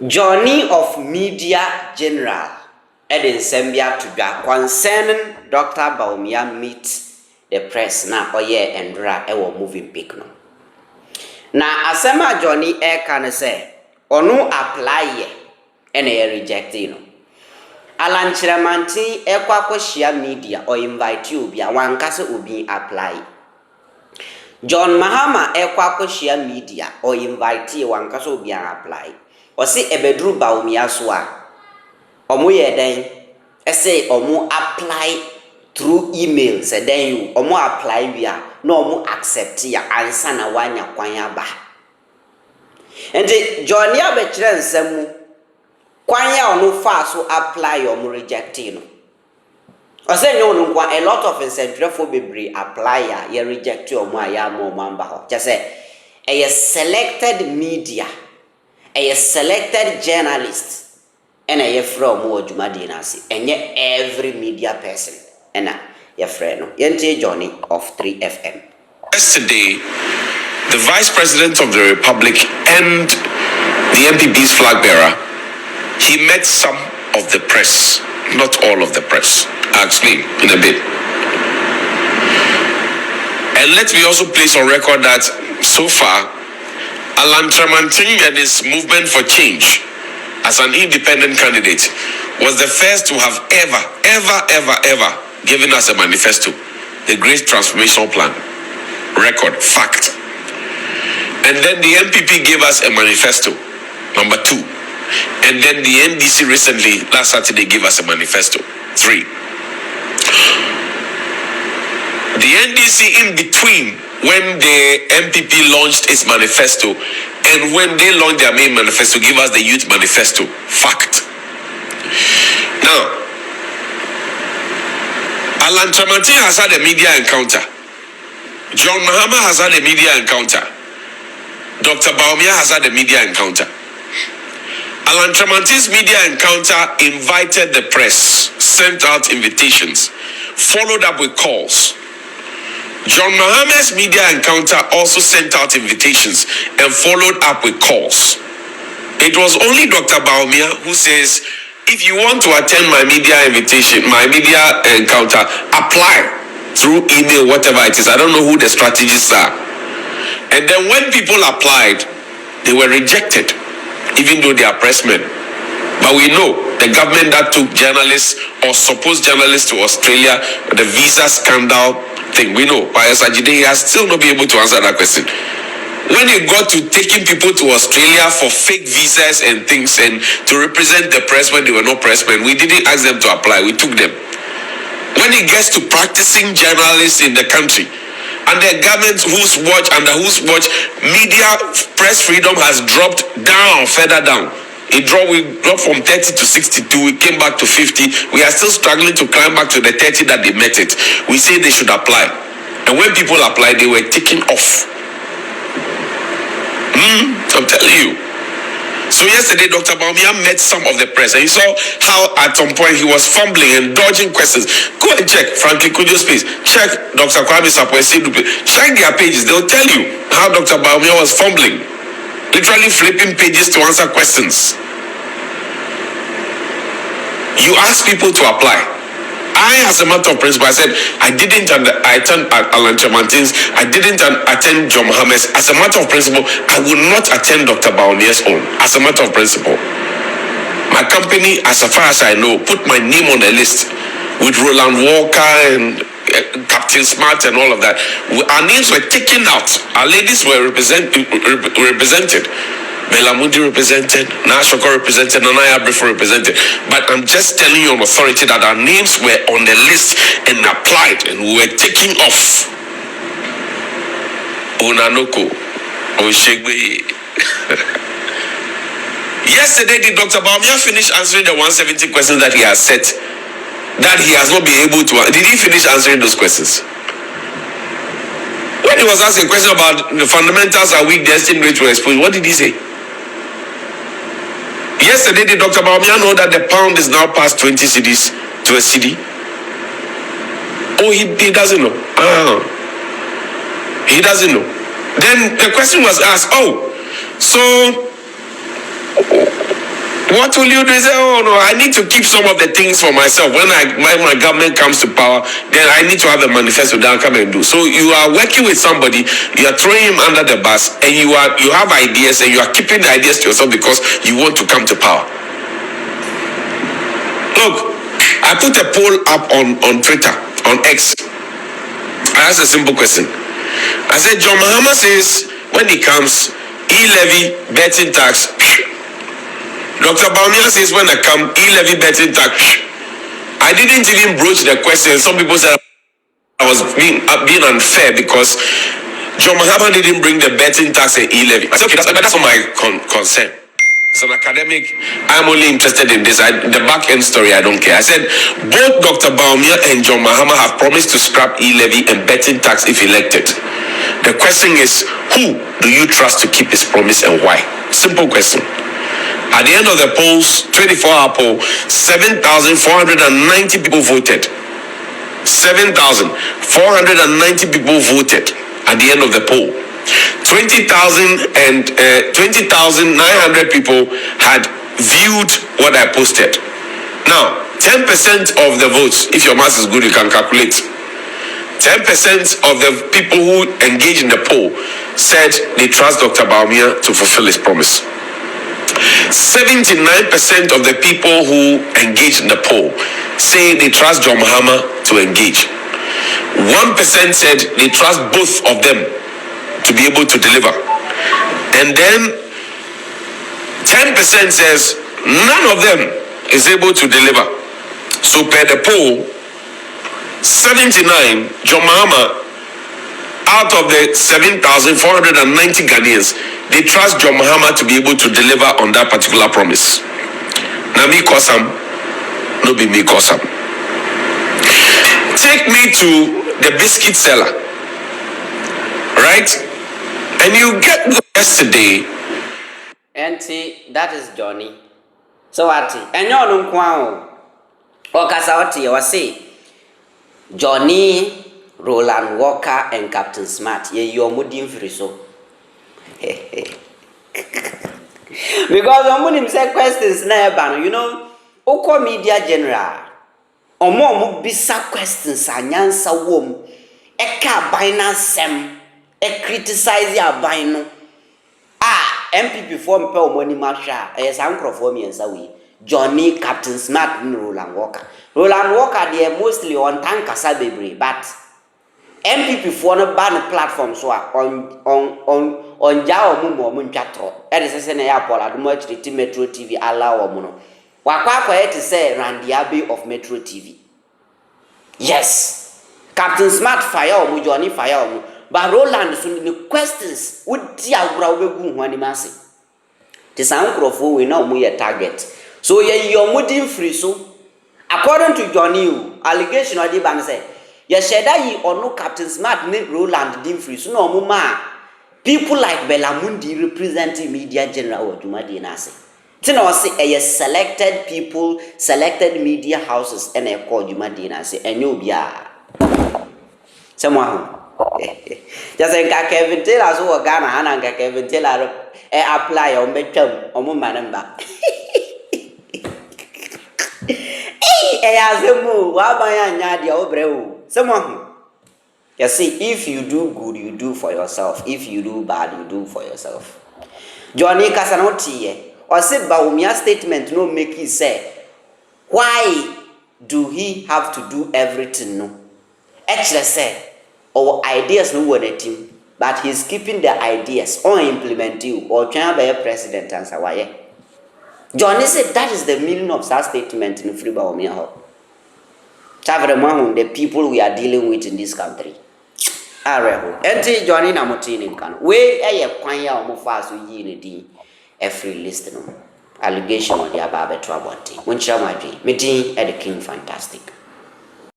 Journey of Media General Eden Sembia to concerning Dr. Bawumia meet the press na oye endra ewo moving pic no. Na asema Johnny can say onu apply ye ene reject no. Alanchiramanti ekwa kwashia media or invite you bia wankase obi apply. John Mahama ekwa kwashia media or invite wankase obi apply. Osi ebedru Bawumia so a omo ye den ese omo apply through email se den you omo apply via no omo accept ya ansa na wanya kwanya ba enti John ya be kire nsam kwanya onu fa so apply omo reject no ose nyo no kwa a lot of incentive bebre apply ya reject omo aya mo mamba ho just say a selected media a selected journalist and a from Jumadi Nasi, and yet every media person, and your friend, Yente Johnny of 3FM. Yesterday, the Vice President of the Republic and the MPP's flag bearer, he met some of the press, not all of the press. I'll explain in a bit. And let me also place on record that so far, Alan Tremantin and his movement for change as an independent candidate was the first to have ever given us a manifesto, a great transformational plan, record, fact. And then the MPP gave us a manifesto, number 2. And then the NDC recently, last Saturday, gave us a manifesto, 3. The NDC in between, when the MPP launched its manifesto and when they launched their main manifesto, give us the youth manifesto. Fact. Now, Alan Tramantin has had a media encounter. John Mahama has had a media encounter. Dr. Bawumia has had a media encounter. Alan Tramantin's media encounter invited the press, sent out invitations, followed up with calls. John Mahama's media encounter also sent out invitations and followed up with calls. It was only Dr. Bawumia who says, if you want to attend my media invitation, my media encounter, apply through email, whatever it is. I don't know who the strategists are. And then when people applied, they were rejected, even though they are pressmen. But we know the government that took journalists or supposed journalists to Australia, the visa scandal thing, we know. But he has still not been able to answer that question. When it got to taking people to Australia for fake visas and things and to represent the press when they were not pressmen, we didn't ask them to apply, we took them. When it gets to practicing journalists in the country, under government under whose watch media press freedom has dropped down, further down. We dropped from 30 to 62, we came back to 50. We are still struggling to climb back to the 30 that they met it. We say they should apply. And when people applied, they were taken off. I'm telling you. So yesterday, Dr. Bawumia met some of the press, and you saw how at some point he was fumbling and dodging questions. Go and check Frankie Kudjo's page. Check Dr. Kwame Sapwesi. Check their pages. They'll tell you how Dr. Bawumia was fumbling, literally flipping pages to answer questions. You ask people to apply. I, as a matter of principle, I said I didn't attend Alan Tramantin's, I didn't attend John Mahama's. As a matter of principle, I will not attend Dr. Bawumia's own. As a matter of principle, my company, as far as I know, put my name on the list with Roland Walker and Captain Smart and all of that. Our names were taken out. Our ladies were represented. Bella Mundi represented, Nashoko represented, Nanaya Brifo represented. But I'm just telling you on authority that our names were on the list and applied and we were taking off. Onanoko, Oshegbe. Yesterday, did Dr. Bawumia finish answering the 170 questions that he has set, that he has not been able to? Did he finish answering those questions? When he was asking a question about the fundamentals are weak, destined to expose, what did he say? Yesterday, did Dr. Bawumia know that the pound is now past 20 cedis to a cedi? Oh, he doesn't know. He doesn't know. Then the question was asked, so What will you do? You say, oh no, I need to keep some of the things for myself. When my government comes to power, then I need to have a manifesto that I come and do. So you are working with somebody, you are throwing him under the bus, and you have ideas, and you are keeping the ideas to yourself because you want to come to power. Look, I put a poll up on Twitter, on X. I asked a simple question. I said, John Mahama says when he comes, he levy betting tax. Dr. Bawumia says when I come, he levy betting tax. I didn't even broach the question. Some people said I was being unfair because John Mahama didn't bring the betting tax and e-levy. I said, okay, that's not my concern. It's an academic. I'm only interested in this. The back end story, I don't care. I said, both Dr. Bawumia and John Mahama have promised to scrap e-levy and betting tax if elected. The question is, who do you trust to keep his promise and why? Simple question. At the end of the polls, 24-hour poll, 7,490 people voted. 7,490 people voted at the end of the poll. 20,900 people had viewed what I posted. Now, 10% of the votes, if your math is good, you can calculate. 10% of the people who engaged in the poll said they trust Dr. Bawumia to fulfill his promise. 79% of the people who engaged in the poll say they trust John Mahama to engage. 1% said they trust both of them to be able to deliver. And then 10% says none of them is able to deliver. So per the poll, 79, John Mahama, out of the 7,490 Ghanaians, they trust John Mahama to be able to deliver on that particular promise. Now me Kosam, no be me Kosam. Take me to the biscuit seller, right? And you get yesterday. Auntie, that is Johnny. So Auntie, and you don't know Okasawati, I say Johnny, Roland Walker, and Captain Smart. Ye your mudim free so. Because I'm say questions na you know, Oko Media General. Omo bisa questions anyansa wom. Eka bina sem. E criticize ya bino. MPP form pe omoni masha. San crofo mi ensa we. Johnny, Captain Smart, and Roland Walker. Roland Walker they are mostly on tankasa bebre, but MPP for no ban platform so on jaw mumo munchatro. It is a airport at much the Metro TV allow mono. Wakwa to say Randy Abbey of Metro TV. Yes. Captain Smart fire mu Johnny fire mu. But Roland soon the questions would tia browbe when he massy. The sound crofo we know we a target. So ye your mudding free so. According to Johnny, allegation or the ban say, ye sheda ye or no Captain Smart ne Roland dim free so no muma. People like Belamundi representing Media General or Jumadi Nasi. Tino say a selected people, selected media houses and a call Jumadi Nasi and you be someone. Just like Kevin Taylor so Ghana and Kevin Taylor apply on Betchum or Mumanamba. Someone. You see, if you do good, you do for yourself. If you do bad, you do for yourself. Johnny Casanoti, or said Bawumia statement no make he say, why do he have to do everything? No. Actually say, our ideas no one at him, but he's keeping the ideas or implement you or trying to be a president and so why. Johnny said that is the meaning of that statement in Free Bawumia. The people we are dealing with in this country. Enti Johnny na mutini kan. We kwan ya omo fa so yi ne din every list no. Allegation on the above trouble. Wonchira madwe. Me din e the king fantastic.